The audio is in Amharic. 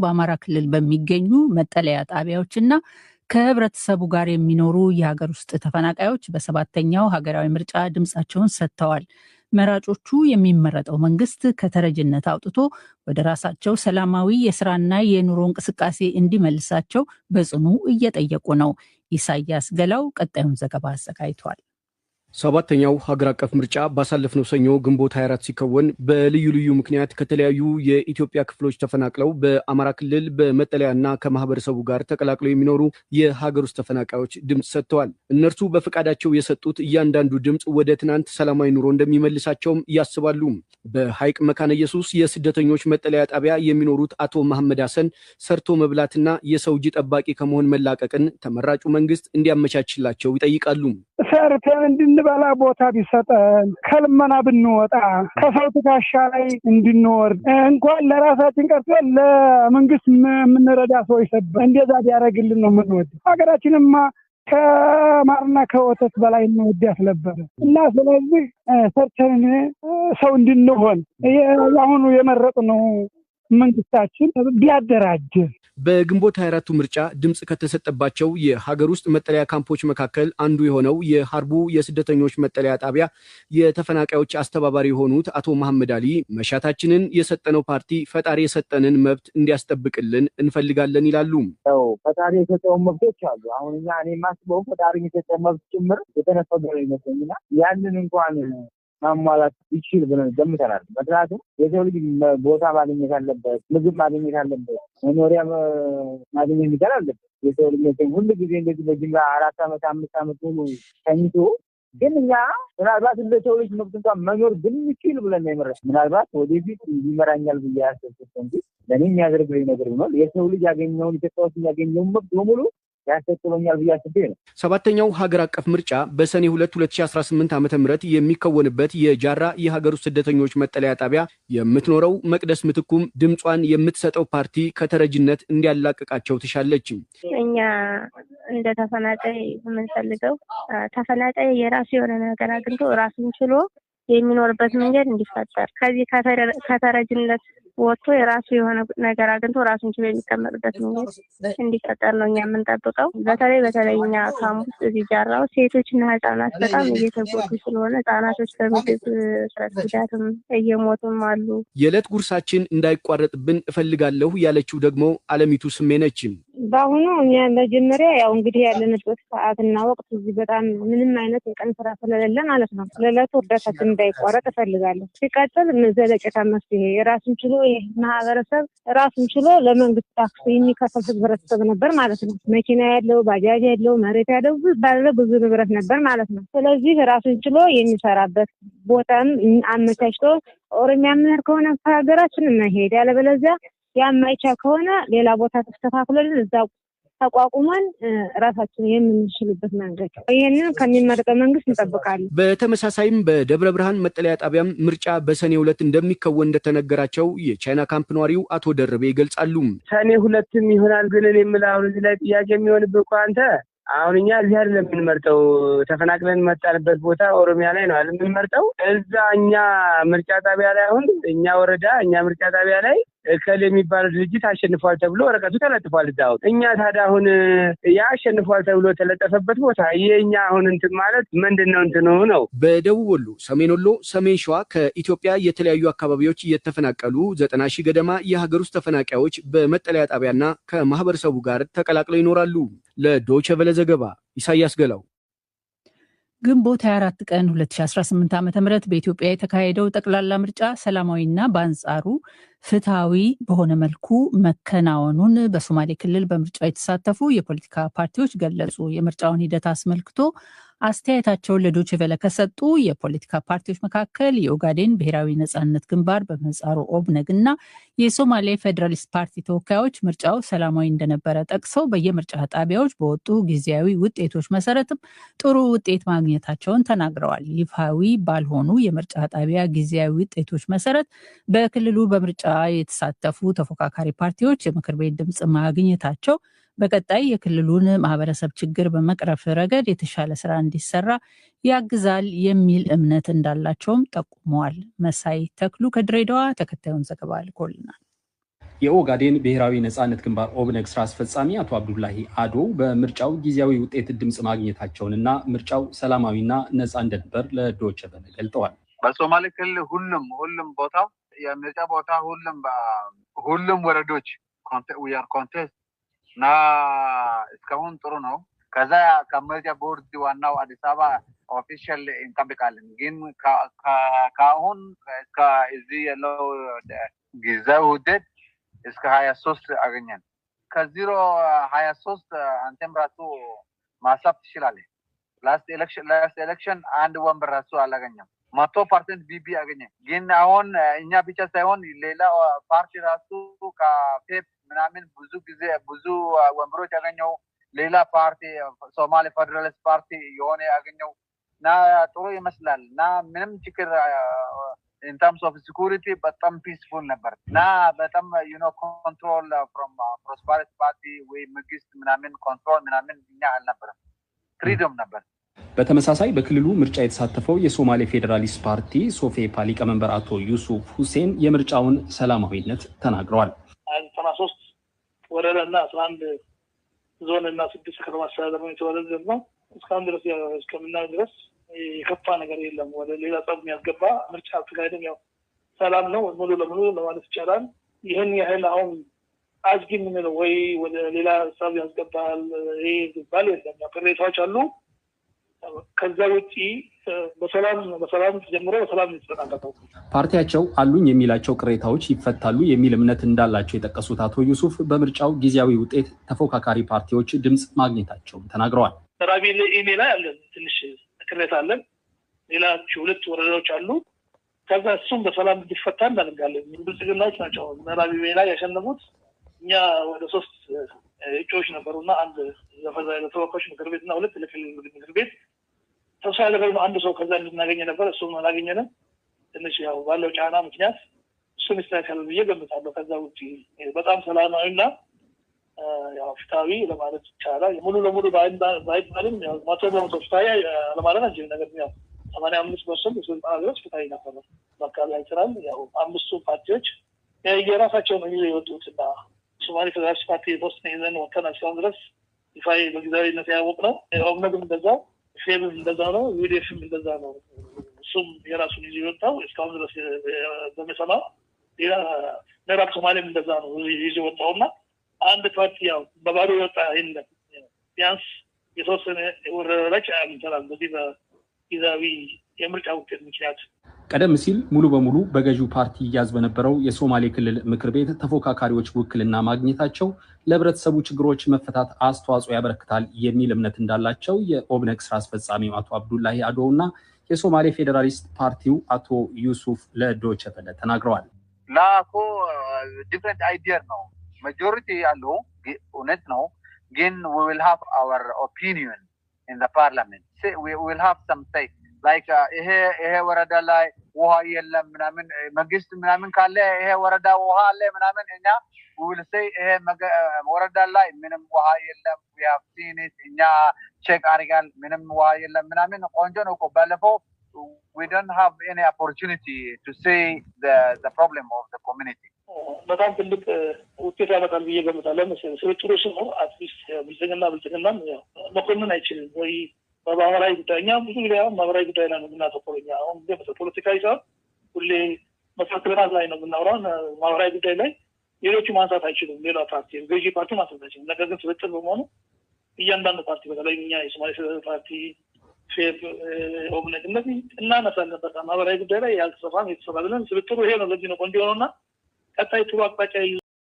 በአማራ ክልል በሚገኙ መጠለያ ጣቢያዎችና ከህብረተሰቡ ጋር የሚኖሩ የሀገር ውስጥ ተፈናቃዮች በሰባተኛው ሀገራዊ ምርጫ ድምጻቸውን ሰጥተዋል። መራጮቹ የሚመረጠው መንግስት ከተረጅነት አውጥቶ ወደ ራሳቸው ሰላማዊ የስራና የኑሮ እንቅስቃሴ እንዲመልሳቸው በጽኑ እየጠየቁ ነው። ኢሳያስ ገላው ቀጣዩን ዘገባ አዘጋጅቷል። ሰባተኛው ሀገር አቀፍ ምርጫ ባሳለፍነው ሰኞ ግንቦት 24 ሲከወን በልዩ ልዩ ምክንያት ከተለያዩ የኢትዮጵያ ክፍሎች ተፈናቅለው በአማራ ክልል በመጠለያና ከማህበረሰቡ ጋር ተቀላቅለው የሚኖሩ የሀገር ውስጥ ተፈናቃዮች ድምፅ ሰጥተዋል። እነርሱ በፈቃዳቸው የሰጡት እያንዳንዱ ድምፅ ወደ ትናንት ሰላማዊ ኑሮ እንደሚመልሳቸውም ያስባሉ። በሐይቅ መካነ ኢየሱስ የስደተኞች መጠለያ ጣቢያ የሚኖሩት አቶ መሐመድ ሐሰን ሰርቶ መብላትና የሰው እጅ ጠባቂ ከመሆን መላቀቅን ተመራጩ መንግስት እንዲያመቻችላቸው ይጠይቃሉ። ሰርተን እንድንበላ ቦታ ቢሰጠን፣ ከልመና ብንወጣ፣ ከሰው ትከሻ ላይ እንድንወርድ እንኳን ለራሳችን ቀርቶ ለመንግስት የምንረዳ ሰው ይሰበ እንደዛ ቢያደርግልን ነው የምንወድ። ሀገራችንማ ከማርና ከወተት በላይ እንወዳት ነበር እና ስለዚህ ሰርተን ሰው እንድንሆን አሁኑ የመረጥነው መንግስታችን ቢያደራጅ። በግንቦት 24ቱ ምርጫ ድምፅ ከተሰጠባቸው የሀገር ውስጥ መጠለያ ካምፖች መካከል አንዱ የሆነው የሀርቡ የስደተኞች መጠለያ ጣቢያ የተፈናቃዮች አስተባባሪ የሆኑት አቶ መሐመድ አሊ መሻታችንን የሰጠነው ፓርቲ ፈጣሪ የሰጠንን መብት እንዲያስጠብቅልን እንፈልጋለን ይላሉ። ፈጣሪ የሰጠውን መብቶች አሉ። አሁን እኔ የማስበው ፈጣሪ የሰጠው መብት ጭምር የተነፈገ ይመስለኝና ያንን እንኳን ማሟላት ይችል ብለን ገምተናል። ምክንያቱም የሰው ልጅ ቦታ ማግኘት አለበት፣ ምግብ ማግኘት አለበት፣ መኖሪያ ማግኘት የሚቻል አለበት። የሰው ልጅ ሁሉ ጊዜ እንደዚህ በጅምላ 4 ዓመት 5 ዓመት ሙሉ ተኝቶ ግን እኛ ምናልባት እንደ ሰው ልጅ መብት እንኳን መኖር ብንችል ብለን ነው የመረጥነው። ምናልባት ወደፊት ይመራኛል ብዬ ያሰብኩት እንጂ ለእኔ የሚያደርግልኝ ነገር ቢኖር የሰው ልጅ ያገኘውን ኢትዮጵያ ውስጥ ያገኘውን መብት በሙሉ ያሰጥሎኛል ብዬ አስቤ ነው። ሰባተኛው ሀገር አቀፍ ምርጫ በሰኔ 2 2018 ዓ.ም የሚከወንበት የጃራ የሀገር ውስጥ ስደተኞች መጠለያ ጣቢያ የምትኖረው መቅደስ ምትኩም ድምጿን የምትሰጠው ፓርቲ ከተረጅነት እንዲያላቅቃቸው ትሻለች። እኛ እንደ ተፈናቃይ የምንፈልገው ተፈናቃይ የራሱ የሆነ ነገር አግኝቶ ራሱን ችሎ የሚኖርበት መንገድ እንዲፈጠር፣ ከዚህ ከተረጅነት ወጥቶ የራሱ የሆነ ነገር አግኝቶ ራሱን ችሎ የሚቀመጥበት መንገድ እንዲፈጠር ነው እኛ የምንጠብቀው። በተለይ እኛ ካምፕ ውስጥ እዚህ ጃራው ሴቶችና ህጻናት በጣም እየተጎዱ ስለሆነ ህጻናቶች ከምግብ እጥረት ጉዳትም እየሞቱም አሉ። የዕለት ጉርሳችን እንዳይቋረጥብን እፈልጋለሁ ያለችው ደግሞ አለሚቱ ስሜ ነች። በአሁኑ እኛ መጀመሪያ ያው እንግዲህ ያለንበት ሰዓትና ወቅት እዚህ በጣም ምንም አይነት የቀን ስራ ስለሌለ ማለት ነው ለዕለቱ እርዳታችን እንዳይቋረጥ እፈልጋለሁ። ሲቀጥል ዘለቄታ መፍትሄ የራሱን ችሎ ማህበረሰብ ራሱን ችሎ ለመንግስት ታክስ የሚከፍል ህብረተሰብ ነበር ማለት ነው። መኪና ያለው፣ ባጃጅ ያለው፣ መሬት ያለው ብዙ ንብረት ነበር ማለት ነው። ስለዚህ ራሱን ችሎ የሚሰራበት ቦታም አመቻችቶ ኦሮሚያ ምን ከሆነ ሀገራችን መሄድ ያለበለዚያ ያማይቻል ከሆነ ሌላ ቦታ ተስተካክሎልን እዛው ተቋቁመን ራሳችን የምንችልበት መንገድ ይሄንን ከሚመረጠው መንግስት እንጠብቃለን። በተመሳሳይም በደብረ ብርሃን መጠለያ ጣቢያም ምርጫ በሰኔ 2 እንደሚከወን እንደተነገራቸው የቻይና ካምፕ ነዋሪው አቶ ደርቤ ይገልጻሉ። ሰኔ 2 ይሆናል ግን እኔ የምለው እዚህ ላይ ጥያቄ የሚሆንብህ እኮ አንተ አሁን እኛ እዚህ አይደለም የምንመርጠው፣ ተፈናቅለን መጣንበት ቦታ ኦሮሚያ ላይ ነው አይደል የምንመርጠው። እዛ እኛ ምርጫ ጣቢያ ላይ አሁን እኛ ወረዳ እኛ ምርጫ ጣቢያ ላይ እከሌ የሚባለው ድርጅት አሸንፏል ተብሎ ወረቀቱ ተለጥፏል እዛው። እኛ ታዲያ አሁን ያ አሸንፏል ተብሎ ተለጠፈበት ቦታ የኛ አሁን እንትን ማለት ምንድነው እንትኑ ነው። በደቡብ ወሎ፣ ሰሜን ወሎ፣ ሰሜን ሸዋ ከኢትዮጵያ የተለያዩ አካባቢዎች የተፈናቀሉ 90 ሺህ ገደማ የሀገር ውስጥ ተፈናቃዮች በመጠለያ ጣቢያና ከማህበረሰቡ ጋር ተቀላቅለው ይኖራሉ። ለዶይቼ ቬለ ዘገባ ኢሳያስ ገላው። ግንቦት 24 ቀን 2018 ዓ.ም በኢትዮጵያ የተካሄደው ጠቅላላ ምርጫ ሰላማዊና በአንጻሩ ፍትሃዊ በሆነ መልኩ መከናወኑን በሶማሌ ክልል በምርጫው የተሳተፉ የፖለቲካ ፓርቲዎች ገለጹ። የምርጫውን ሂደት አስመልክቶ አስተያየታቸውን ለዶይቼ ቬለ ከሰጡ የፖለቲካ ፓርቲዎች መካከል የኦጋዴን ብሔራዊ ነጻነት ግንባር በምህጻሩ ኦብነግ እና የሶማሌ ፌዴራሊስት ፓርቲ ተወካዮች ምርጫው ሰላማዊ እንደነበረ ጠቅሰው በየምርጫ ጣቢያዎች በወጡ ጊዜያዊ ውጤቶች መሰረትም ጥሩ ውጤት ማግኘታቸውን ተናግረዋል። ይፋዊ ባልሆኑ የምርጫ ጣቢያ ጊዜያዊ ውጤቶች መሰረት በክልሉ በምርጫ የተሳተፉ ተፎካካሪ ፓርቲዎች የምክር ቤት ድምጽ ማግኘታቸው በቀጣይ የክልሉን ማህበረሰብ ችግር በመቅረፍ ረገድ የተሻለ ስራ እንዲሰራ ያግዛል የሚል እምነት እንዳላቸውም ጠቁመዋል። መሳይ ተክሉ ከድሬዳዋ ተከታዩን ዘገባ ልኮልናል። የኦጋዴን ብሔራዊ ነጻነት ግንባር ኦብነግ ስራ አስፈጻሚ አቶ አብዱላሂ አዶ በምርጫው ጊዜያዊ ውጤት ድምጽ ማግኘታቸውንና ምርጫው ሰላማዊና ነጻ እንደነበር ለዶይቼ ቬለ ገልጠዋል። በሶማሌ ክልል ሁሉም ቦታ የምርጫ ቦታ ሁሉም ወረዶች ኮንቴስት እና እስካሁን ጥሩ ነው። ከዛ ከምርጫ ቦርድ ዋናው አዲስ አበባ ኦፊሻል እንጠብቃለን። ግን ከአሁን እስከ እዚህ ያለው ጊዜያዊ ውጤት እስከ 23 አገኘን። ከ0 23 አንተም ራሱ ማሳብ ትችላለህ። ላስት ኤሌክሽን አንድ ወንበር ራሱ አላገኘም። 100% ቢቢ አገኘ። ግን አሁን እኛ ብቻ ሳይሆን ሌላ ፓርቲ ራሱ ከፔፕ ምናምን ብዙ ወንበሮች ያገኘው ሌላ ፓርቲ ሶማሌ ፌደራሊስት ፓርቲ የሆነ ያገኘው እና ጥሩ ይመስላል እና ምንም ችግር in terms of security በጣም ፒስፉል ነበር እና በጣም ኮንትሮል from prosperity party ወይ መንግስት ምናምን ኮንትሮል ምናምን እኛ አልነበረም። ፍሪደም ነበር። በተመሳሳይ በክልሉ ምርጫ የተሳተፈው የሶማሌ ፌዴራሊስት ፓርቲ ሶፌፓ ሊቀመንበር አቶ ዩሱፍ ሁሴን የምርጫውን ሰላማዊነት ተናግረዋል። 93 ወረዳና 11 ዞን እና 6 ከተማ አስተዳደር የተወለደ ነው። እስካሁን ድረስ እስከምናየው ድረስ የከፋ ነገር የለም። ወደ ሌላ ጸብ የሚያስገባ ምርጫ አካሄድም ያው ሰላም ነው ሙሉ ለሙሉ ለማለት ይቻላል። ይህን ያህል አሁን አዝጊ የምንለው ወይ ወደ ሌላ ጸብ ያስገባል ይሄ ይባል የለም። ቅሬታዎች አሉ። ከዛ ውጪ በሰላም ጀምሮ በሰላም ይተጠናቀቀው ፓርቲያቸው አሉኝ የሚላቸው ቅሬታዎች ይፈታሉ የሚል እምነት እንዳላቸው የጠቀሱት አቶ ዩሱፍ በምርጫው ጊዜያዊ ውጤት ተፎካካሪ ፓርቲዎች ድምጽ ማግኘታቸውን ተናግረዋል። ራቢል ኢሜላ አለ ትንሽ ቅሬታ አለ። ሌላ 2 ወረዳዎች አሉ። ከዛ እሱም በሰላም እንዲፈታ እናደርጋለን። ብልጽግናዎች ናቸው ራቢል ኢሜላ ያሸነፉት። እኛ ወደ 3 እጩዎች ነበሩና አንድ ለተወካዮች ምክር ቤትና 2 ለክልል ምክር ቤት ተስፋ ያደረግነው አንድ ሰው ከዛ እንድናገኝ ነበር። እሱም አላገኘንም። ትንሽ ያው ባለው ጫና ምክንያት እሱም ይስተካከላል ብዬ ገምታለሁ። ከዛ ውጪ በጣም ሰላማዊና ያው ፍትሃዊ ለማለት ይቻላል። ሙሉ ለሙሉ ባይባልም ያው 100% ፍትሃዊ ለማለት አንችልም። ነገር ግን ያው 85% ስልጣን ድረስ ፍትሃዊ ነበር። በአካባቢ አይተናል። ያው 5 ፓርቲዎች የራሳቸው ነው የወጡትና ሶማሌ ፌዴራሊስት ፓርቲ የተወሰነ ይዘን ወጥተናል። እስካሁን ድረስ ይፋዊ በጊዜያዊነት ያወቅነው ኦብነግም እንደዛው ፌብም እንደዛ ነው። ዩዲኤፍም እንደዛ ነው። እሱም የራሱን ይዞ የወጣው እስካሁን ድረስ በመሰማው ሌላ ምዕራብ ሶማሌም እንደዛ ነው ይዞ የወጣውና አንድ ፓርቲ ያው በባዶ የወጣ የለም። ቢያንስ የተወሰነ ወረዳዎች አግኝተናል በዚህ በጊዜያዊ የምርጫ ውጤት ምክንያት። ቀደም ሲል ሙሉ በሙሉ በገዢው ፓርቲ ያዝ በነበረው የሶማሌ ክልል ምክር ቤት ተፎካካሪዎች ውክልና ማግኘታቸው ለህብረተሰቡ ችግሮች መፈታት አስተዋጽኦ ያበረክታል የሚል እምነት እንዳላቸው የኦብነግ ስራ አስፈጻሚው አቶ አብዱላሂ አዶና የሶማሌ ፌዴራሊስት ፓርቲው አቶ ዩሱፍ ለዶይቼ ቬለ ተናግረዋል። ላኮ ዲፈረንት አይዲያ ነው ማጆሪቲ ያለው እውነት ነው። ግን we will have our opinion in the parliament. We will have some say like ይሄ ወረዳ ላይ ውሃ የለም ምናምን መንግስት ምናምን ካለ ይሄ ወረዳ ውሃ አለ ምናምን እኛ we will say ይሄ ወረዳ ላይ ምንም ውሃ የለም we have seen it እኛ ቼክ አድርገን ምንም ውሃ የለም ምናምን ቆንጆ ነው እኮ ባለፈው we don't have any opportunity to say the problem of the community። በጣም ትልቅ ውጤት ያመጣል ብዬ ገምታለሁ። መሰለኝ ስልጥሩ ነው አትሊስት ብልጽግና መኮንን አይችልም ወይ በማህበራዊ ጉዳይ እኛ ብዙ ጊዜ ማህበራዊ ጉዳይ ላይ ነው የምናተኩረው። አሁን ፖለቲካዊ ሳይሆን ሁሌ መፈክራት ላይ ነው የምናወራው። ማህበራዊ ጉዳይ ላይ ሌሎቹ ማንሳት አይችሉም። ሌላ ፓርቲ ገዢ ፓርቲ ማንሳት አይችሉም። ነገር ግን ስልጥር በመሆኑ እያንዳንዱ ፓርቲ በተለይ እኛ የሶማሌ ፓርቲ ፌብ ኦብነግ እነዚህ እናነሳለን። በጣም ማህበራዊ ጉዳይ ላይ ያልተሰራም የተሰራ ብለን ስልጥሩ ይሄ ነው። ለዚህ ነው ቆንጆ ነውና ቀጣይ ጥሩ አቅጣጫ